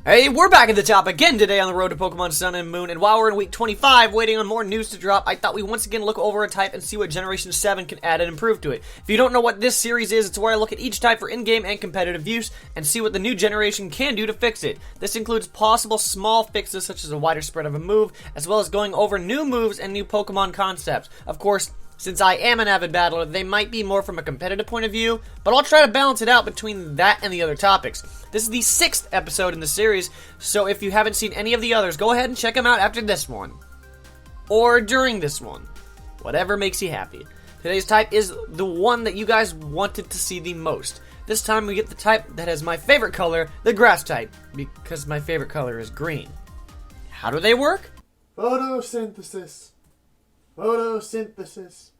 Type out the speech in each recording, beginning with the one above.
Hey, we're back at the top again today on the road to Pokemon Sun and Moon, and while we're in week 25 waiting on more news to drop, I thought we'd once again look over a type and see what Generation 7 can add and improve to it. If you don't know what this series is, it's where I look at each type for in-game and competitive use and see what the new generation can do to fix it. This includes possible small fixes such as a wider spread of a move, as well as going over new moves and new Pokemon concepts. Of course, since I am an avid battler, they might be more from a competitive point of view, but I'll try to balance it out between that and the other topics. This is the 6th episode in the series, so if you haven't seen any of the others, go ahead and check them out after this one. Or during this one. Whatever makes you happy. Today's type is the one that you guys wanted to see the most. This time we get the type that has my favorite color, the grass type, because my favorite color is green. How do they work? Photosynthesis. Photosynthesis.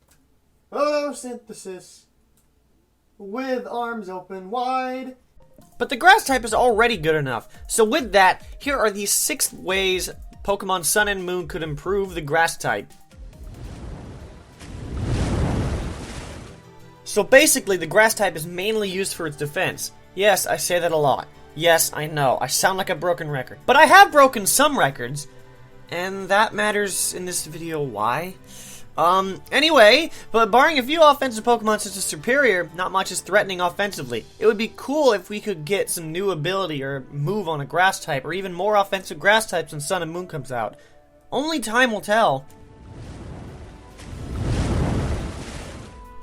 Photosynthesis. With arms open wide. But the grass type is already good enough. So with that, here are the 6 ways Pokemon Sun and Moon could improve the grass type. So basically, the grass type is mainly used for its defense. Yes, I say that a lot. Yes, I know, I sound like a broken record. But I have broken some records. And that matters in this video. Why? Anyway, but barring a few offensive Pokemon such as Superior, not much is threatening offensively. It would be cool if we could get some new ability or move on a grass type, or even more offensive grass types when Sun and Moon comes out. Only time will tell.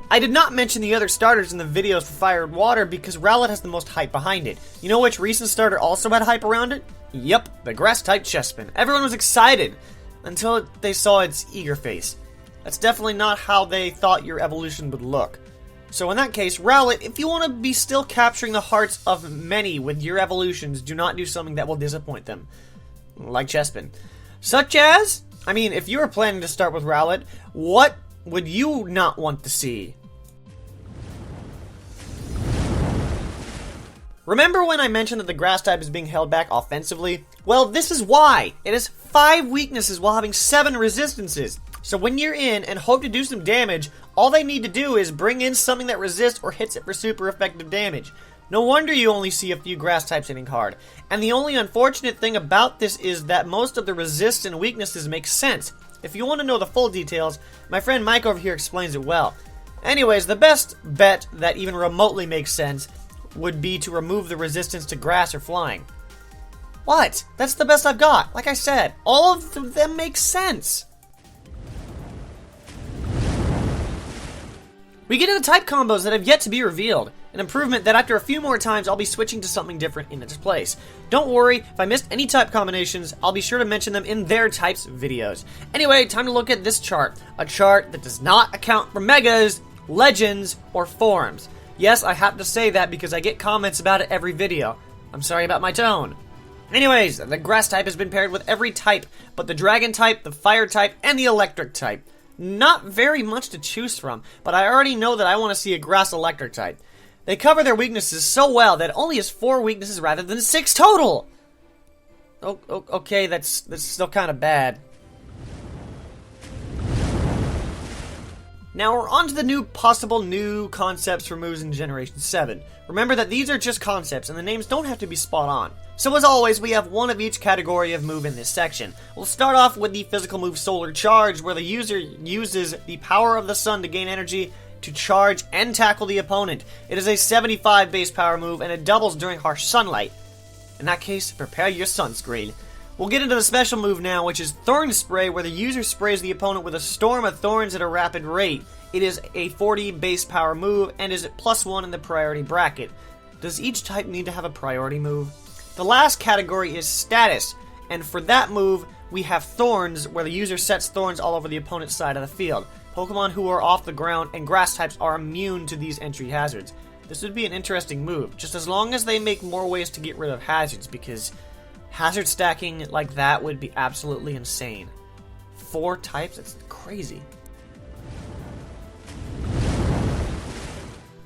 I did not mention the other starters in the videos for Fire and Water because Rowlet has the most hype behind it. You know which recent starter also had hype around it? Yep, the grass-type Chespin. Everyone was excited until they saw its eager face. That's definitely not how they thought your evolution would look. So in that case, Rowlet, if you want to be still capturing the hearts of many with your evolutions, do not do something that will disappoint them. Like Chespin. Such as, I mean, if you were planning to start with Rowlet, what would you not want to see? Remember when I mentioned that the grass type is being held back offensively? Well, this is why. It has 5 weaknesses while having 7 resistances. So when you're in and hope to do some damage, all they need to do is bring in something that resists or hits it for super effective damage. No wonder you only see a few grass types hitting hard. And the only unfortunate thing about this is that most of the resists and weaknesses make sense. If you want to know the full details, my friend Mike over here explains it well. Anyways, the best bet that even remotely makes sense would be to remove the resistance to grass or flying. What? That's the best I've got. Like I said, all of them make sense. We get into type combos that have yet to be revealed. An improvement that after a few more times I'll be switching to something different in its place. Don't worry, if I missed any type combinations, I'll be sure to mention them in their types videos. Anyway, time to look at this chart. A chart that does not account for Megas, Legends, or Forms. Yes, I have to say that because I get comments about it every video. I'm sorry about my tone. Anyways, the grass type has been paired with every type, but the dragon type, the fire type, and the electric type. Not very much to choose from, but I already know that I want to see a grass electric type. They cover their weaknesses so well that it only has 4 weaknesses rather than 6 total! Okay, that's still kind of bad. Now we're on to the possible new concepts for moves in Generation 7. Remember that these are just concepts and the names don't have to be spot on. So as always, we have one of each category of move in this section. We'll start off with the physical move Solar Charge, where the user uses the power of the sun to gain energy to charge and tackle the opponent. It is a 75 base power move and it doubles during harsh sunlight. In that case, prepare your sunscreen. We'll get into the special move now, which is Thorn Spray, where the user sprays the opponent with a storm of thorns at a rapid rate. It is a 40 base power move and is at +1 in the priority bracket. Does each type need to have a priority move? The last category is Status, and for that move, we have Thorns, where the user sets thorns all over the opponent's side of the field. Pokemon who are off the ground and grass types are immune to these entry hazards. This would be an interesting move, just as long as they make more ways to get rid of hazards, because hazard stacking like that would be absolutely insane. 4 types? That's crazy.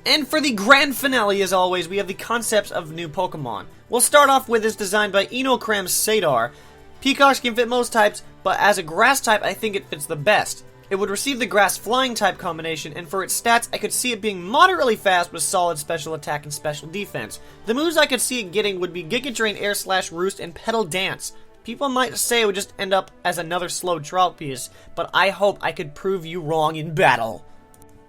And for the grand finale, as always, we have the concepts of new Pokemon. We'll start off with this designed by Inokram Sadar. Peacocks can fit most types, but as a grass type, I think it fits the best. It would receive the grass flying type combination, and for its stats, I could see it being moderately fast with solid special attack and special defense. The moves I could see it getting would be Giga Drain, Air Slash, Roost, and Petal Dance. People might say it would just end up as another slow trout piece, but I hope I could prove you wrong in battle.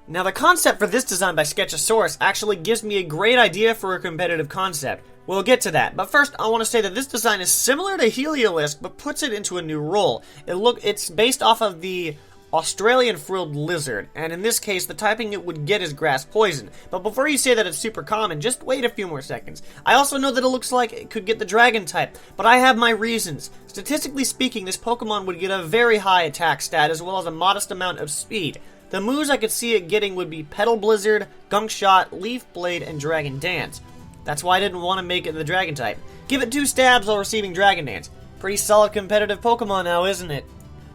Now the concept for this design by Sketchosaurus actually gives me a great idea for a competitive concept. We'll get to that, but first I want to say that this design is similar to Heliolisk, but puts it into a new role. It's based off of the Australian frilled lizard, and in this case the typing it would get is grass poison. But before you say that it's super common, just wait a few more seconds. I also know that it looks like it could get the dragon type, but I have my reasons. Statistically speaking, this Pokemon would get a very high attack stat as well as a modest amount of speed. The moves I could see it getting would be Petal Blizzard, Gunk Shot, Leaf Blade, and Dragon Dance. That's why I didn't want to make it the dragon type. Give it 2 stabs while receiving Dragon Dance. Pretty solid competitive Pokemon now, isn't it?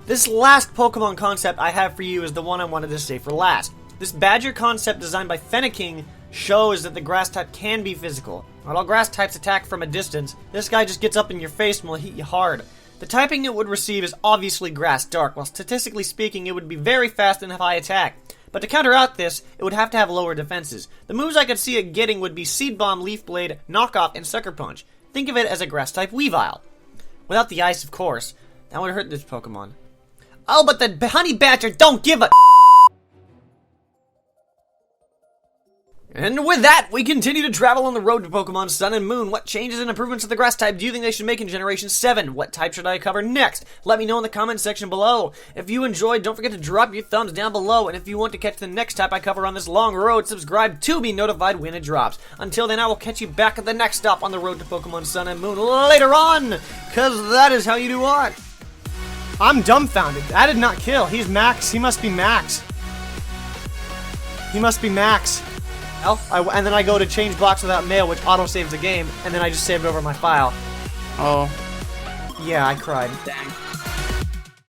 This last Pokemon concept I have for you is the one I wanted to save for last. This Badger concept designed by Fenneking shows that the grass type can be physical. Not all grass types attack from a distance. This guy just gets up in your face and will hit you hard. The typing it would receive is obviously Grass Dark, while statistically speaking it would be very fast and have high attack. But to counteract this, it would have to have lower defenses. The moves I could see it getting would be Seed Bomb, Leaf Blade, Knock Off, and Sucker Punch. Think of it as a grass type Weavile. Without the ice, of course. That would hurt this Pokemon. Oh, but the Honey Badger don't give a... And with that, we continue to travel on the road to Pokemon Sun and Moon. What changes and improvements to the grass type do you think they should make in Generation 7? What type should I cover next? Let me know in the comment section below. If you enjoyed, don't forget to drop your thumbs down below. And if you want to catch the next type I cover on this long road, subscribe to be notified when it drops. Until then, I will catch you back at the next stop on the road to Pokemon Sun and Moon later on, because that is how you do what? I'm dumbfounded. That did not kill. He's Max. He must be Max. He must be Max. And then I go to change blocks without mail, which auto-saves the game, and then I just saved over my file. Oh. Yeah, I cried. Dang.